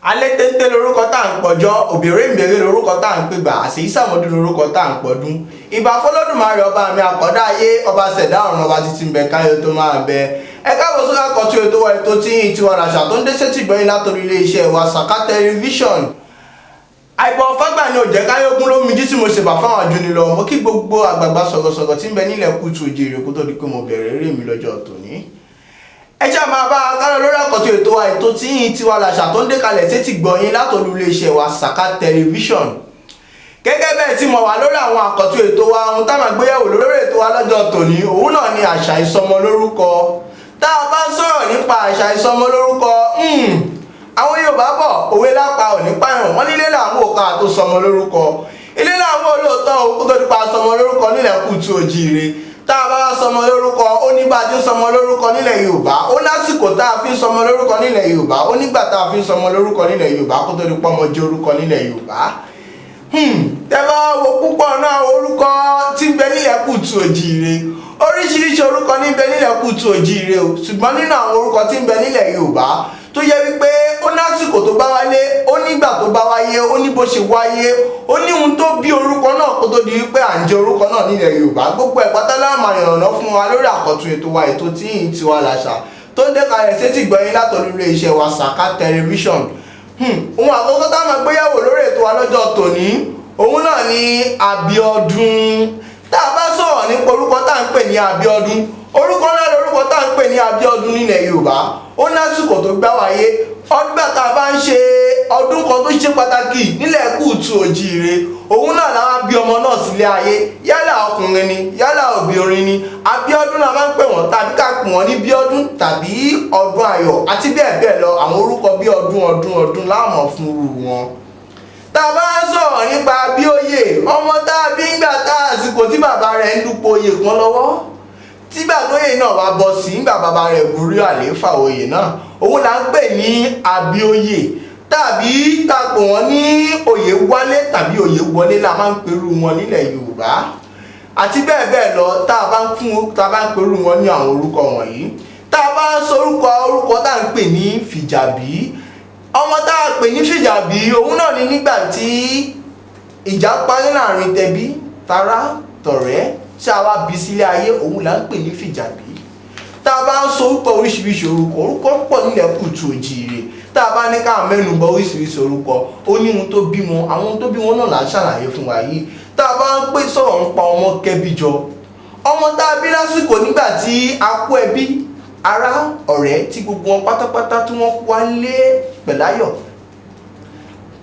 alẹ́ téńté lorúkọ tá à ń pọ̀jọ́ òbèrè ìbèrè lorúkọ tá à ń pègbà àṣèyí sàmọ́dún lorúkọ tá à ń pọ̀dún ìbà fọlọ́dúnmarè ọba mi àkọ́dá ayé ọba ṣẹ̀dá ọ̀run ọba títí ń bẹ káyọ̀ tó máa bẹ ẹ káàbọ̀ sórí àkọ́tún ètò wa ètò tí yìí tiwa làṣà tó ń dé sétí gbọ́yìn látòrí iléeṣẹ́ wa Saka Television. àìbọ̀ fágbà ni ò jẹ́ káyọ̀gún lómi jí tí mo ṣèbà fáwọn àjùní lọ mo kí gbogbo àgbààgbà sọ̀rọ̀sọ̀rọ̀ tí ń bẹ nílẹ̀ kùtù òjìrè kó tó di pé mo bẹ̀rẹ̀ eré mi lọ́jọ́ tòní. ẹ jẹ́ máa bá a kálọ̀ lórí àkọ́tún ètò wa ètò tí yìí tiwa làṣà tó ń dé kalẹ̀ sétí gbọ́yìn látòrí iléeṣẹ́ wa Saka Television. gẹ́gẹ́ bẹ́ẹ̀ tí mo wà lórí àwọn àkọ́tún ètò wa ohun táwọn àgbéyẹ̀wò lórí ètò wa lọ́jọ́ tòní òun náà ni àṣà ìsọmọlórúkọ. tá a bá sọ̀rọ̀ nípa àṣà ìsọmọlórúkọ àwọn Yorùbá bọ̀ òwe lápá òní pààyàn wọ́n nílé làwọn òkà tó sọmọ lórúkọ ilé làwọn olóòótọ́ òkú tó nípa sọmọ lórúkọ nílẹ̀ kùtù òjìire tá a bá sọmọ lórúkọ ó nígbà tí ń sọmọ lórúkọ nílẹ̀ Yorùbá ó lásìkò tá a fi ń sọmọ lórúkọ nílẹ̀ Yorùbá ó nígbà tá a fi ń sọmọ lórúkọ nílẹ̀ Yorùbá kó tó di pọ́mọ jẹ́ orúkọ nílẹ̀ Yorùbá. tẹ́ bá wo púpọ̀ náà orúkọ tí ń bẹ nílẹ̀ kùtù òjìire oríṣiríṣi orúkọ ní ń bẹ nílẹ̀ kùtù òjìire o ṣùgbọ́n nínú àwọn orúkọ tí ń bẹ nílẹ̀ Yorùbá tó yẹ wípé ó lásìkò tó bá wáyé ó nígbà tó bá wáyé ó ní bó ṣe wáyé ó ní ohun tó bí orúkọ náà kó tó di wípé à ń jẹ orúkọ náà nílẹ̀ Yorùbá gbogbo ẹ̀ pátá láàmà ìrànlọ́ fún wa lórí àkọ́tún ètò wa ètò tí yìí tiwa làṣà tó ń dẹ́kalẹ̀ sétí gbọ́yìn látọ̀rí iléeṣẹ́ wa Saka Television. ohun àkọ́kọ́ tá a máa gbéyàwó lórí ètò wa lọ́jọ́ tòní òun náà ni Abíọ́dún. tá a bá sọ̀rọ̀ nípa orúkọ tá à ń pè ní Abíọ́dún orúkọ náà lórúkọ tá à ń pè ní Abíọ́dún nílẹ̀ Yorùbá ó lásìkò tó gbá wáyé ọdún tá a bá ń ṣe ọdún kan tó ṣe pàtàkì nílẹ̀ kùtù òjìire òun náà làwọn bí ọmọ náà sílé ayé yálà ọkùnrin ni yálà obìnrin ni Abíọ́dún la máa ń pè wọ́n tàbí ká pè wọ́n ní Bíọ́dún tàbí ọdún ayọ̀ àti bẹ́ẹ̀ bẹ́ẹ̀ lọ àwọn orúkọ bí ọdún láwọn fún irú wọn. tá a bá ń sọ̀rọ̀ nípa Abíóyè ọmọ tá a bí ń gbà tá àsìkò tí bàbá rẹ̀ ń dúpọ̀ oyè kan lọ́wọ́ tígbà tóyè náà wá bọ́ sí nígbà bàbá rẹ̀ gorí àlééfà oyè náà òun là ń pè ní Abíóyè tàbí tá a pè wọ́n ní Oyèwálé tàbí Oyèwọlé la máa ń perú wọn nílẹ̀ Yorùbá àti bẹ́ẹ̀ bẹ́ẹ̀ lọ tá a bá ń perú wọn ní àwọn orúkọ wọ̀nyí. tá a bá ń sọ orúkọ tá a ń pè ní Fìjàbí ọmọ tá a pè ní Fìjàbí òun náà ni nígbà tí ìjà parí láàrin tẹbí tará tọ̀rẹ́ tí a wá bí sílé ayé òun là ń pè ní Fìjàbí. tá a bá ń sọ orúkọ oríṣiríṣi orúkọ pọ̀ nílẹ̀ kùtù òjìire tá a bá ní ká mẹ́nu bà oríṣiríṣi orúkọ ó ní ohun tó bí wọn àwọn ohun tó bí wọn náà là ń ṣàlàyé fún wa yìí. tá a bá ń pè sọ̀rọ̀ ń pa ọmọ Kẹ́bíjọ ọmọ tá a bí lásìkò nígbà tí a kó ẹbí ará ọ̀rẹ́ tí gbogbo wọn pátápátá tí wọ́n wá lé pẹ̀láyọ̀.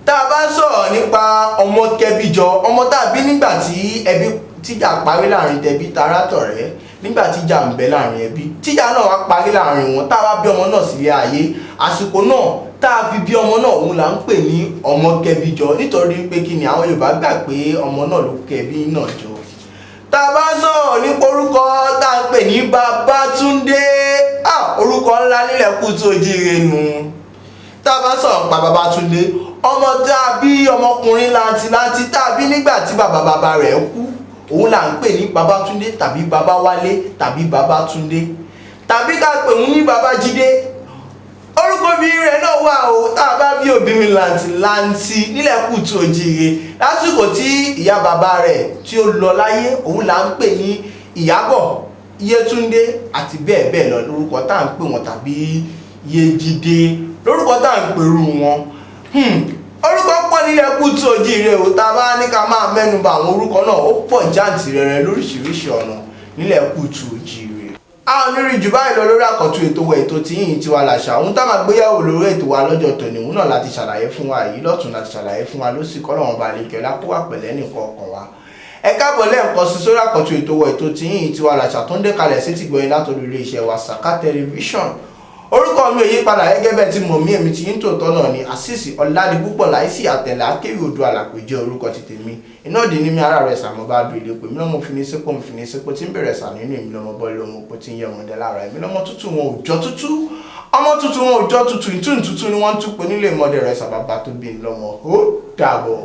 tá a bá sọ̀rọ̀ nípa ọmọ Kẹ́bíjọ ọmọ tá a bí nígbà tí ẹbí tíjà parí láàrin tẹbí tará tọ̀rẹ́ nígbà tíjà ń bẹ láàrin ẹbí tíjà náà wá parí láàrin wọn tá a wá bí ọmọ náà sílé ayé àsìkò náà tá a fi bí ọmọ náà òun là ń pè ní ọmọ Kẹ́bíjọ nítorí pé kí ni àwọn Yorùbá gbà pé ọmọ náà ló kẹ́bí náà jọ. tá a bá sọ̀rọ̀ nípa orúkọ tá a pè ní Babátúndé orúkọ ńlá nílẹ̀ kùtù òjìire nù. tá a bá sọ̀rọ̀ nípa Babátúndé ọmọ tá a bí ọmọkùnrin làǹtìlanti tá a bí nígbà tí bàbá rẹ̀ kú òun là ń pè ní Babátúndé tàbí Babáwálé tàbí Babátúndé tàbí ká pè òun ní Babájídé. orúkọ obìnrin rẹ̀ náà wà o tá a bá bí obìnrin làǹtìlanti nílẹ̀ kùtù òjìire lásìkò tí ìyá bàbá rẹ̀ tí ó lọ láyé òun là ń pè ní Ìyábọ̀ Yétúndé àti bẹ́ẹ̀ bẹ́ẹ̀ lọ lórúkọ tá à ń pè wọ́n tàbí Yéjídé lórúkọ tá à ń pèrú wọn. orúkọ pọ̀ nílẹ̀ kùtù òjìire o tá a bá ní ká máa mẹ́nu bà àwọn orúkọ náà ó pọ̀ jàǹtìrẹrẹ lóríṣiríṣi ọ̀nà nílẹ̀ kùtù òjìire. a ò ní rí jù báyìí lọ lórí àkọ́tún ètò wa ètò tí yìí tiwa làṣà ohun tá a máa gbéyàwó lórí ètò wa lọ́jọ́ tòní òun náà láti ṣàlàyé fún wa yìí lọ́tún láti ṣàlàyé fún wa lósì kọ́lọ́wọ́n balẹ̀ kẹ́ lápò àpẹ̀lẹ́ nìkan ọkàn wa. ẹ káàbọ̀ lẹ́ẹ̀kan sí sórí àkọ́tún ètò wa ètò tí yìí tiwa làṣà tó ń dé kalẹ̀ sétí gbọ́yìn látọ̀rí iléeṣẹ́ wa Saka Television. orúkọ mi ò yí padà gẹ́gẹ́ bẹ́ẹ̀ tí mo mí èmi ti yín tòótọ́ náà ni Àṣìṣì Ọládipúpọ̀ láìsí àtẹ̀lẹ́ akéwì odò àlàpé jẹ́ orúkọ ti tèmi iná òdì ní mi ara rẹ̀ sàmọ́ bá dùn ilé pé mi lọ́mọ fi ní sípò tí ń bẹ̀rẹ̀ sà nínú èmi lọ́mọ bọ́ọ̀lù ọmọ òpó tí ń yẹ ọmọdé lára èmi lọ́mọ tútù wọn ò jọ tútù ọmọ tútù wọn ò jọ tútù ìtúntútù ni wọ́n ń túpọ̀ nílé ìmọ̀dé rẹ̀ sàbàbà tó bí lọ́mọ ó dàbọ̀.